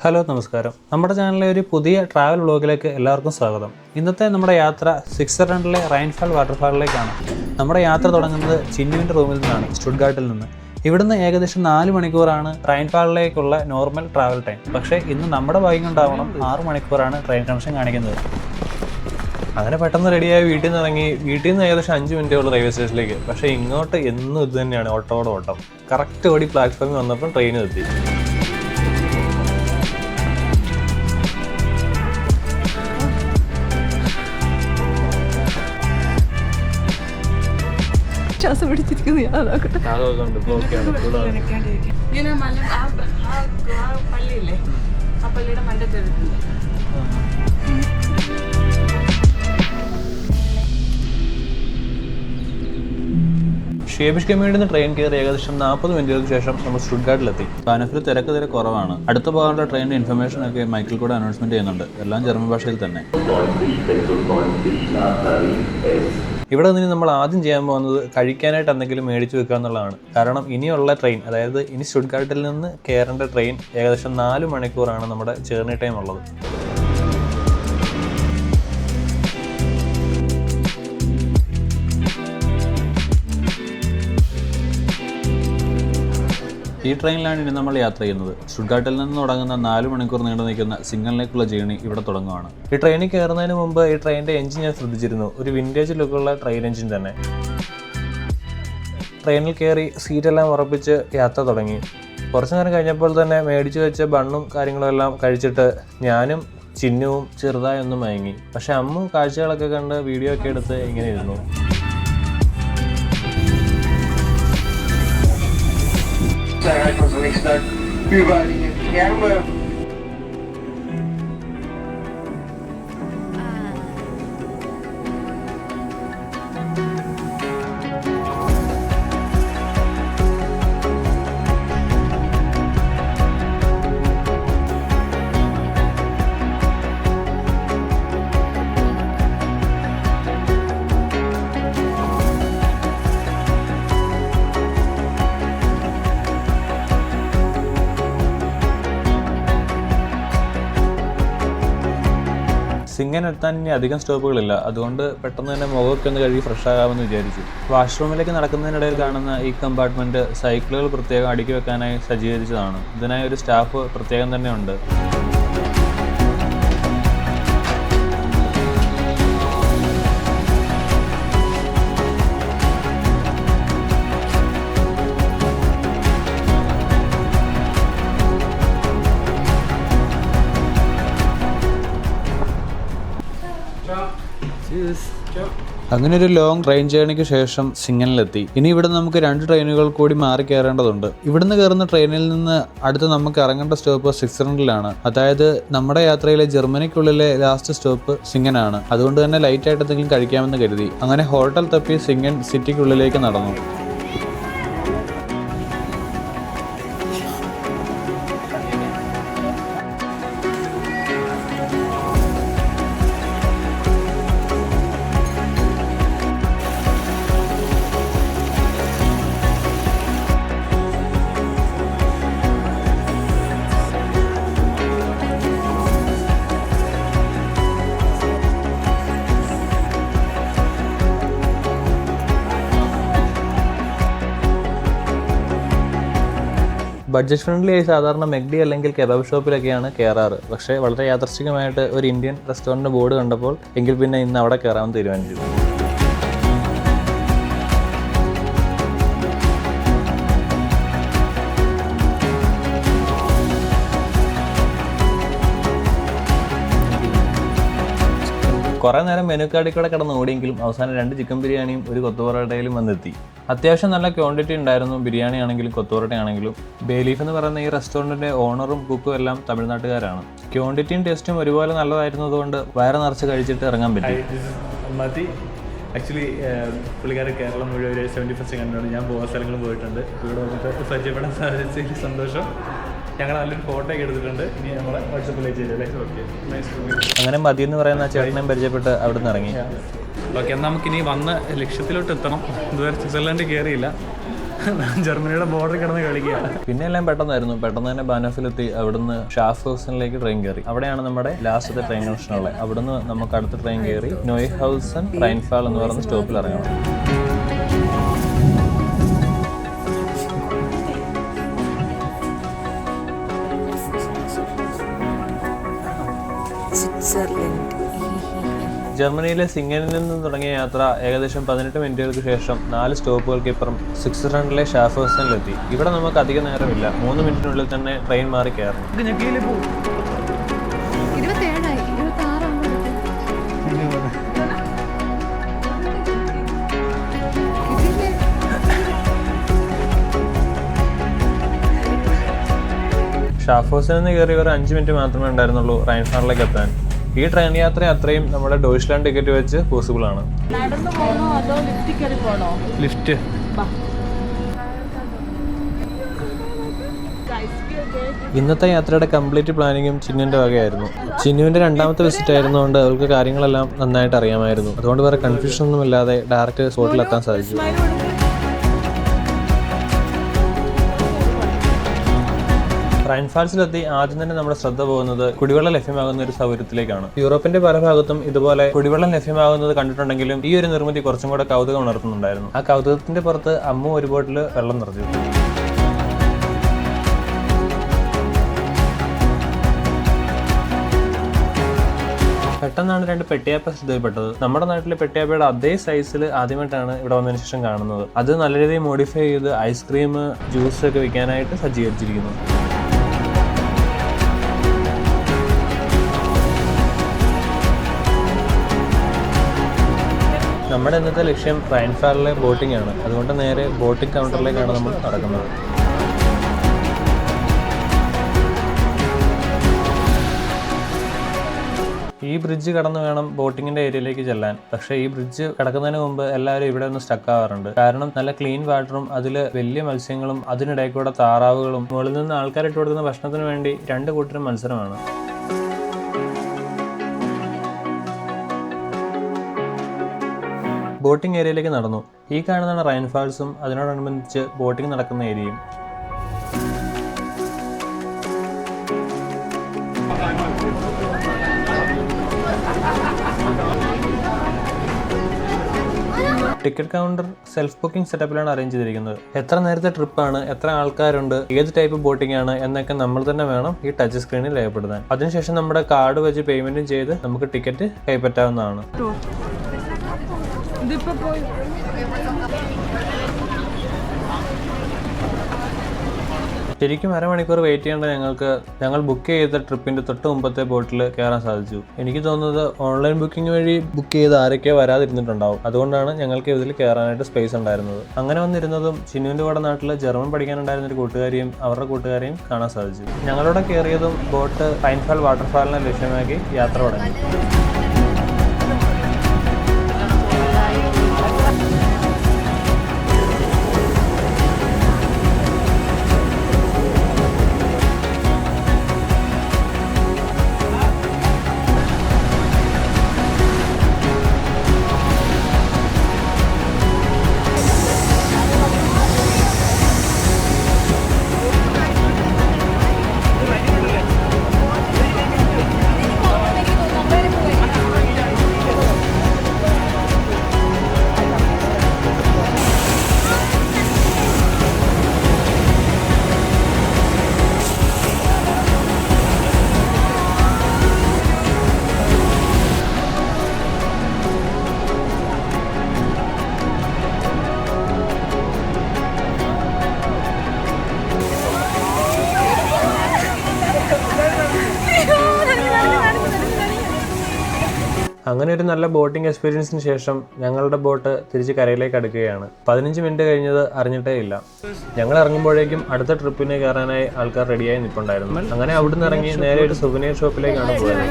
Hello നമസ്കാരം. നമ്മുടെ ചാനലിലെ ഒരു പുതിയ ട്രാവൽ വ്ളോഗിലേക്ക് എല്ലാവർക്കും സ്വാഗതം. ഇന്നത്തെ നമ്മുടെ യാത്ര സ്വിറ്റ്സർലൻഡിലെ റൈൻഫാൾ വാട്ടർഫാളിലേക്കാണ്. നമ്മുടെ യാത്ര തുടങ്ങുന്നത് ചിന്നുവിൻ്റെ റൂമിൽ നിന്നാണ്, സ്റ്റുട്ട്ഗാർട്ടിൽ നിന്ന്. ഇവിടുന്ന് ഏകദേശം 4 മണിക്കൂറാണ് റൈൻഫാളിലേക്കുള്ള നോർമൽ ട്രാവൽ ടൈം. പക്ഷേ ഇന്ന് നമ്മുടെ ഭാഗ്യം കൊണ്ടാവണം 6 മണിക്കൂറാണ് ട്രെയിൻ കണക്ഷൻ കാണിക്കുന്നത്. അങ്ങനെ പെട്ടെന്ന് റെഡിയായി വീട്ടിൽ നിന്ന് ഇറങ്ങി. വീട്ടിൽ നിന്ന് ഏകദേശം 5 മിനിറ്റേ ഉള്ളൂ റെയിൽവേ സ്റ്റേഷനിലേക്ക്. പക്ഷേ ഇങ്ങോട്ട് എന്നും ഇത് തന്നെയാണ്, ഓട്ടോടെ ഓട്ടം. കറക്റ്റ് ഓടി പ്ലാറ്റ്ഫോമിൽ വന്നപ്പോൾ ട്രെയിൻ എത്തി. ശ്വാസം പിടിച്ചിരിക്കുന്നു. പള്ളിയില്ലേ, ആ പള്ളിയുടെ മണ്ടത്തെടുത്തില്ല. ഷേബിഷ് കമ്മ്യൂണിൽ നിന്ന് ട്രെയിൻ കയറി ഏകദേശം 40 മിനിറ്റുകൾക്ക് ശേഷം നമ്മൾ സ്റ്റുട്ട്ഗാർട്ടിലെത്തി. ബാനഫിൽ തിരക്ക് കുറവാണ്. അടുത്ത പോകാനുള്ള ട്രെയിനിൻ്റെ ഇൻഫർമേഷൻ ഒക്കെ മൈക്കിൾ കൂടെ അനൗൺസ്മെന്റ് ചെയ്യുന്നുണ്ട്, എല്ലാം ജർമ്മൻ ഭാഷയിൽ തന്നെ. ഇവിടെ നിന്ന് നമ്മൾ ആദ്യം ചെയ്യാൻ പോകുന്നത് കഴിക്കാനായിട്ട് എന്തെങ്കിലും മേടിച്ചു വെക്കുക എന്നുള്ളതാണ്. കാരണം ഇനിയുള്ള ട്രെയിൻ, അതായത് ഇനി സ്റ്റുട്ട്ഗാർട്ടിൽ നിന്ന് കയറേണ്ട ട്രെയിൻ ഏകദേശം 4 മണിക്കൂറാണ് നമ്മുടെ ജേർണി ടൈം ഉള്ളത്. ഈ ട്രെയിനിലാണ് ഇനി നമ്മൾ യാത്ര ചെയ്യുന്നത്. സ്റ്റുട്ട്ഗാർട്ടിൽ നിന്ന് തുടങ്ങുന്ന 4 മണിക്കൂർ നീണ്ടു നിൽക്കുന്ന സിംഗലിലേക്കുള്ള ജേണി ഇവിടെ തുടങ്ങുകയാണ്. ഈ ട്രെയിനിൽ കയറുന്നതിന് മുമ്പ് ഈ ട്രെയിനിൻ്റെ എഞ്ചിൻ ഞാൻ ശ്രദ്ധിച്ചിരുന്നു. ഒരു വിൻറ്റേജ് ലുക്കുള്ള ട്രെയിൻ എഞ്ചിൻ തന്നെ. ട്രെയിനിൽ കയറി സീറ്റെല്ലാം ഉറപ്പിച്ച് യാത്ര തുടങ്ങി. കുറച്ചു നേരം കഴിഞ്ഞപ്പോൾ തന്നെ മേടിച്ചു വെച്ച ബണ്ണും കാര്യങ്ങളും എല്ലാം കഴിച്ചിട്ട് ഞാനും ചിന്നുവും ചെറുതായി ഒന്ന് മയങ്ങി. പക്ഷെ അമ്മ കാഴ്ചകളൊക്കെ കണ്ട് വീഡിയോ ഒക്കെ എടുത്ത് ഇങ്ങനെ ഇരുന്നു. സിംഗൻ എത്താൻ ഇനി അധികം സ്റ്റോപ്പുകളില്ല. അതുകൊണ്ട് പെട്ടെന്ന് തന്നെ മുഖമൊക്കെ ഒന്ന് കഴുകി ഫ്രഷ് ആകാമെന്ന് വിചാരിച്ചു. വാഷ്റൂമിലേക്ക് നടക്കുന്നതിനിടയിൽ കാണുന്ന ഈ കമ്പാർട്ട്മെൻറ്റ് സൈക്കിളുകൾ പ്രത്യേകം അടുക്കി വെക്കാനായി സജ്ജീകരിച്ചതാണ്. ഇതിനായി ഒരു സ്റ്റാഫ് പ്രത്യേകം തന്നെ ഉണ്ട്. അങ്ങനെ ഒരു ലോങ് ട്രെയിൻ ജേർണിക്ക് ശേഷം സിംഗനിലെത്തി. ഇനി ഇവിടെ നമുക്ക് 2 ട്രെയിനുകൾ കൂടി മാറി കയറേണ്ടതുണ്ട്. ഇവിടുന്ന് കയറുന്ന ട്രെയിനിൽ നിന്ന് അടുത്ത് നമുക്ക് ഇറങ്ങേണ്ട സ്റ്റോപ്പ് സ്വിറ്റ്സർലൻഡിലാണ്. അതായത് നമ്മുടെ യാത്രയിലെ ജർമ്മനിക്കുള്ളിലെ ലാസ്റ്റ് സ്റ്റോപ്പ് സിംഗനാണ്. അതുകൊണ്ട് തന്നെ ലൈറ്റായിട്ട് എന്തെങ്കിലും കഴിക്കാമെന്ന് കരുതി അങ്ങനെ ഹോട്ടൽ തപ്പി സിംഗൻ സിറ്റിക്കുള്ളിലേക്ക് നടന്നു. ബഡ്ജറ്റ് ഫ്രണ്ട്ലി ആയി സാധാരണ മെഗ്ഡി അല്ലെങ്കിൽ കെബാബ് ഷോപ്പിലൊക്കെയാണ് കയറാറ്. പക്ഷേ വളരെ യാദൃശ്ചികമായിട്ട് ഒരു ഇന്ത്യൻ റെസ്റ്റോറൻറ്റ് ബോർഡ് കണ്ടപ്പോൾ എങ്കിൽ പിന്നെ ഇന്ന് അവിടെ കയറാമെന്ന് തീരുമാനിച്ചു. കുറേ നേരം മെനു കാർഡിൽ കൂടെ കിടന്ന് ഓടിയെങ്കിലും അവസാനം 2 ചിക്കൻ ബിരിയാണിയും ഒരു കൊത്തു പൊറോട്ടയിലും വന്നെത്തി. അത്യാവശ്യം നല്ല ക്വാണ്ടിറ്റി ഉണ്ടായിരുന്നു, ബിരിയാണി ആണെങ്കിലും കൊത്തു പൊറോട്ട ആണെങ്കിലും. ബേലീഫ് എന്ന് പറയുന്ന ഈ റെസ്റ്റോറൻറ്റിൻ്റെ ഓണറും കുക്കും എല്ലാം തമിഴ്നാട്ടുകാരാണ്. ക്വാണ്ടിറ്റിയും ടേസ്റ്റും ഒരുപോലെ നല്ലതായിരുന്നതുകൊണ്ട് വയറ് നിറച്ച് കഴിച്ചിട്ട് ഇറങ്ങാൻ പറ്റി. മതി. ആക്ച്വലി പുള്ളിക്കാരൻ കേരളം മുഴുവൻ ഒരു 70% കണ്ടുകൊണ്ട് ഞാൻ പോകുന്ന സ്ഥലങ്ങളും പോയിട്ടുണ്ട്. ഇവിടെ വന്നിട്ട് പരിചയപ്പെടാൻ സാധിച്ചതിൽ സന്തോഷം. ഞങ്ങൾ നല്ലൊരു ഫോട്ടോ ഒക്കെ എടുത്തിട്ടുണ്ട്. ഇനി നമ്മളെ വാട്സപ്പിലേക്ക് ചെയ്തല്ലേ. ഓക്കെ, അങ്ങനെ മതി എന്ന് പറയുന്ന ചേട്ടനെയും പരിചയപ്പെട്ട് അവിടെ നിന്ന് ഇറങ്ങി. ഓക്കെ, എന്നാൽ നമുക്കിനി വന്ന ലക്ഷ്യത്തിലോട്ട് എത്തണം. ഇതുവരെ സ്വിറ്റ്സർലൻഡ് കയറിയില്ല. ജർമ്മനിയുടെ ബോർഡർ കിടന്ന് കളിക്കുക. പിന്നെ എല്ലാം പെട്ടെന്നായിരുന്നു. പെട്ടെന്ന് തന്നെ ബാനോഫിലെത്തി. അവിടുന്ന് ഷാഫ്ഹൗസനിലേക്ക് ട്രെയിൻ കയറി. അവിടെയാണ് നമ്മുടെ ലാസ്റ്റത്തെ ട്രെയിൻ കണക്ഷൻ ഉള്ളത്. അവിടുന്ന് നമുക്ക് അടുത്ത ട്രെയിൻ കയറി നോയ്ഹൗസൻ റൈൻഫാൾ എന്ന് പറയുന്ന സ്റ്റോപ്പിൽ ഇറങ്ങണം. ജർമ്മനിയിലെ സിംഗനിൽ നിന്ന് തുടങ്ങിയ യാത്ര ഏകദേശം 18 മിനിറ്റുകൾക്ക് ശേഷം 4 സ്റ്റോപ്പുകൾക്ക് ഇപ്പുറം സ്വിറ്റ്സർലൻഡിലെ ഷാഫ്ഹൗസനിലെത്തി. ഇവിടെ നമുക്ക് അധിക നേരമില്ല. 3 മിനിറ്റിനുള്ളിൽ തന്നെ ട്രെയിൻ മാറി കയറണം. ഷാഫ്ഹൗസിൽ നിന്ന് കയറി ഒരു 5 മിനിറ്റ് മാത്രമേ ഉണ്ടായിരുന്നുള്ളൂ റൈൻഫാളിലേക്ക് എത്താൻ. ഈ ട്രെയിൻ യാത്ര അത്രയും നമ്മുടെ ഡോയ്ച്ച്ലാൻഡ് ടിക്കറ്റ് വെച്ച് പോസിബിൾ ആണ്. ലിഫ്റ്റ് ഇന്നത്തെ യാത്രയുടെ കംപ്ലീറ്റ് പ്ലാനിങ്ങും ചിന്നുവിൻ്റെ വകയായിരുന്നു. ചിന്നുവിൻ്റെ രണ്ടാമത്തെ വിസിറ്റ് ആയിരുന്നുകൊണ്ട് അവൾക്ക് കാര്യങ്ങളെല്ലാം നന്നായിട്ട് അറിയാമായിരുന്നു. അതുകൊണ്ട് വേറെ കൺഫ്യൂഷൻ ഒന്നും ഇല്ലാതെ ഡയറക്റ്റ് സ്പോട്ടിലെത്താൻ സാധിച്ചു. റൈൻഫാൾസിലെത്തി ആദ്യം തന്നെ നമ്മുടെ ശ്രദ്ധ പോകുന്നത് കുടിവെള്ളം ലഭ്യമാകുന്ന ഒരു സൗകര്യത്തിലേക്കാണ്. യൂറോപ്പിന്റെ പല ഭാഗത്തും ഇതുപോലെ കുടിവെള്ളം ലഭ്യമാകുന്നത് കണ്ടിട്ടുണ്ടെങ്കിലും ഈ ഒരു നിർമ്മിതി കുറച്ചും കൂടെ കൗതുകം ഉണർത്തുന്നുണ്ടായിരുന്നു. ആ കൗതുകത്തിന്റെ പുറത്ത് അമ്മ ഒരു ബോട്ടിൽ വെള്ളം നിറച്ചു. പെട്ടെന്നാണ് 2 പെട്ടിയാപ്പ ശ്രദ്ധയിൽപ്പെട്ടത്. നമ്മുടെ നാട്ടിലെ പെട്ടിയാപ്പയുടെ അതേ സൈസിൽ ആദ്യമായിട്ടാണ് ഇവിടെ വന്നതിന് ശേഷം കാണുന്നത്. അത് നല്ല രീതിയിൽ മോഡിഫൈ ചെയ്ത് ഐസ്ക്രീം, ജ്യൂസ് ഒക്കെ വിൽക്കാനായിട്ട് സജ്ജീകരിച്ചിരിക്കുന്നു. നമ്മുടെ ഇന്നത്തെ ലക്ഷ്യം റൈൻഫാളിലെ ബോട്ടിംഗ് ആണ്. അതുകൊണ്ട് നേരെ ബോട്ടിംഗ് കൗണ്ടറിലേക്കാണ് നമ്മൾ നടക്കുന്നത്. ഈ ബ്രിഡ്ജ് കടന്ന് വേണം ബോട്ടിങ്ങിന്റെ ഏരിയയിലേക്ക് ചെല്ലാൻ. പക്ഷേ ഈ ബ്രിഡ്ജ് കടക്കുന്നതിന് മുമ്പ് എല്ലാവരും ഇവിടെ ഒന്ന് സ്റ്റക്ക് ആവാറുണ്ട്. കാരണം നല്ല ക്ലീൻ വാട്ടറും അതിൽ വലിയ മത്സ്യങ്ങളും അതിനിടയിൽ കൂടെ താറാവുകളും മുകളിൽ നിന്ന് ആൾക്കാരിട്ട് കൊടുക്കുന്ന ഭക്ഷണത്തിന് വേണ്ടി 2 കൂട്ടരും മത്സരമാണ്. ബോട്ടിംഗ് ഏരിയയിലേക്ക് നടന്നു. ഈ കാണുന്നതാണ് റൈൻഫാൾസും അതിനോടനുബന്ധിച്ച് ബോട്ടിംഗ് നടക്കുന്ന ഏരിയയും. ടിക്കറ്റ് കൗണ്ടർ സെൽഫ് ബുക്കിംഗ് സെറ്റപ്പിലാണ് അറേഞ്ച് ചെയ്തിരിക്കുന്നത്. എത്ര നേരത്തെ ട്രിപ്പാണ്, എത്ര ആൾക്കാരുണ്ട്, ഏത് ടൈപ്പ് ബോട്ടിംഗ് ആണ് എന്നൊക്കെ നമ്മൾ തന്നെ വേണം ഈ ടച്ച് സ്ക്രീനിൽ രേഖപ്പെടുത്താൻ. അതിനുശേഷം നമ്മുടെ കാർഡ് വെച്ച് പേയ്മെന്റും ചെയ്ത് നമുക്ക് ടിക്കറ്റ് കൈപ്പറ്റാവുന്നതാണ്. ശരിക്കും അരമണിക്കൂർ വെയിറ്റ് ചെയ്യേണ്ട ഞങ്ങൾ ബുക്ക് ചെയ്ത ട്രിപ്പിന്റെ തൊട്ട് മുമ്പത്തെ ബോട്ടിൽ കയറാൻ സാധിച്ചു. എനിക്ക് തോന്നുന്നത് ഓൺലൈൻ ബുക്കിംഗ് വഴി ബുക്ക് ചെയ്ത് ആരൊക്കെയോ വരാതിരുന്നിട്ടുണ്ടാവും. അതുകൊണ്ടാണ് ഞങ്ങൾക്ക് ഇതിൽ കയറാനായിട്ട് സ്പേസ് ഉണ്ടായിരുന്നത്. അങ്ങനെ വന്നിരുന്നതും ചിന്നുവിൻ്റെ കൂടെ നാട്ടിൽ ജർമ്മൻ പഠിക്കാനുണ്ടായിരുന്ന ഒരു കൂട്ടുകാരിയും അവരുടെ കൂട്ടുകാരെയും കാണാൻ സാധിച്ചു. ഞങ്ങളോട് കയറിയതും ബോട്ട് റൈൻഫാൾ വാട്ടർഫാളിനെ ലക്ഷ്യമാക്കി യാത്ര തുടങ്ങി. അങ്ങനെ ഒരു നല്ല ബോട്ടിംഗ് എക്സ്പീരിയൻസിന് ശേഷം ഞങ്ങളുടെ ബോട്ട് തിരിച്ച് കരയിലേക്ക് അടുക്കുകയാണ്. 15 മിനിറ്റ് കഴിഞ്ഞത് അറിഞ്ഞിട്ടേ ഇല്ല. ഞങ്ങൾ ഇറങ്ങുമ്പോഴേക്കും അടുത്ത ട്രിപ്പിന് കയറാനായി ആൾക്കാർ റെഡിയായി നിൽപ്പുണ്ടായിരുന്നു. അങ്ങനെ അവിടുന്ന് ഇറങ്ങി നേരെ ഒരു സുവനീർ ഷോപ്പിലേക്കാണ് പോയത്.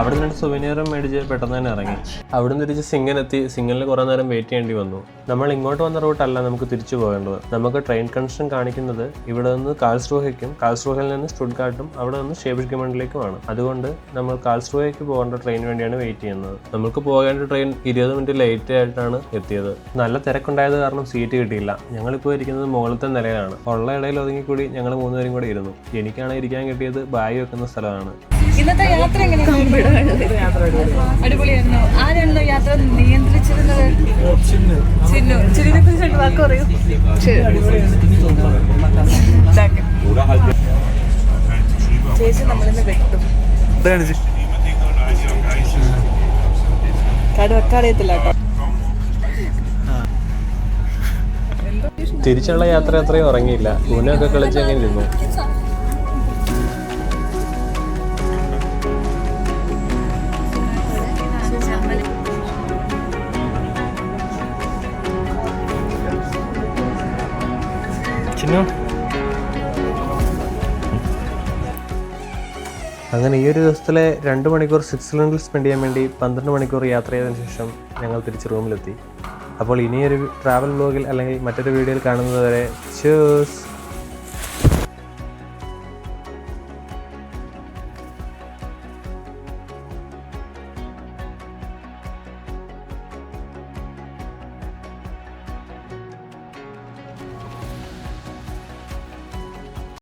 അവിടെ നിന്ന് സുവനീറും മേടിച്ച് പെട്ടെന്ന് തന്നെ ഇറങ്ങി. അവിടെ നിന്ന് തിരിച്ച് സിംഗനെത്തി. സിംഗനിൽ കുറേ നേരം വെയിറ്റ് ചെയ്യേണ്ടി വന്നു. നമ്മൾ ഇങ്ങോട്ട് വന്ന റൂട്ടല്ല നമുക്ക് തിരിച്ചു പോകേണ്ടത്. നമുക്ക് ട്രെയിൻ കണക്ഷൻ കാണിക്കുന്നത് ഇവിടെ നിന്ന് കാൾസ്റൂഹയ്ക്കും കാൾസ്റൂഹയിൽ നിന്ന് സ്റ്റുട്ട്ഗാർട്ടും അവിടെ നിന്ന് ഷേബിഷ്ഗമണ്ടിലേക്കുമാണ്. അതുകൊണ്ട് നമ്മൾ കാൾസ്റൂഹയ്ക്ക് പോകേണ്ട ട്രെയിനിന് വേണ്ടിയാണ് വെയിറ്റ് ചെയ്യുന്നത്. നമുക്ക് പോകേണ്ട ട്രെയിൻ 20 മിനിറ്റ് ലേറ്റ് ആയിട്ടാണ് എത്തിയത്. നല്ല തിരക്കുണ്ടായത് കാരണം സീറ്റ് കിട്ടിയില്ല. ഞങ്ങളിപ്പോൾ ഇരിക്കുന്നത് മുകളിലത്തെ നിലയിലാണ്. ഉള്ള ഇടയിൽ ഒതുങ്ങിക്കൂടി ഞങ്ങൾ 3 പേരും കൂടെ ഇരുന്നു. എനിക്കാണ് ഇരിക്കാൻ കിട്ടിയത് ബാഗ് വെക്കുന്ന സ്ഥലമാണ്. ഇന്നത്തെ യാത്ര അടിപൊളിയായിരുന്നു. ആരാണല്ലോ യാത്ര നിയന്ത്രിച്ചിരുന്നത്? ചിന്നുവിനെ കുറിച്ച് 2 വാക്ക് പറയൂ. ചേച്ചി നമ്മളിന്ന് വെട്ടും. കാട് വെക്കാറിയത്തില്ല കേട്ടോ. തിരിച്ചുള്ള യാത്ര അത്രയും ഉറങ്ങിയില്ല. ഊനൊക്കെ കളിച്ച് അങ്ങനെ ഇരുന്നു. അങ്ങനെ ഈ ഒരു ദിവസത്തിലെ 2 മണിക്കൂർ സ്വിറ്റ്സർലൻഡിൽ സ്പെൻഡ് ചെയ്യാൻ വേണ്ടി 12 മണിക്കൂർ യാത്ര ചെയ്തതിനു ശേഷം ഞങ്ങൾ തിരിച്ച് റൂമിലെത്തി. അപ്പോൾ ഇനിയൊരു ട്രാവൽ വ്ലോഗിൽ അല്ലെങ്കിൽ മറ്റൊരു വീഡിയോയിൽ കാണുന്നത് വരെ cheers.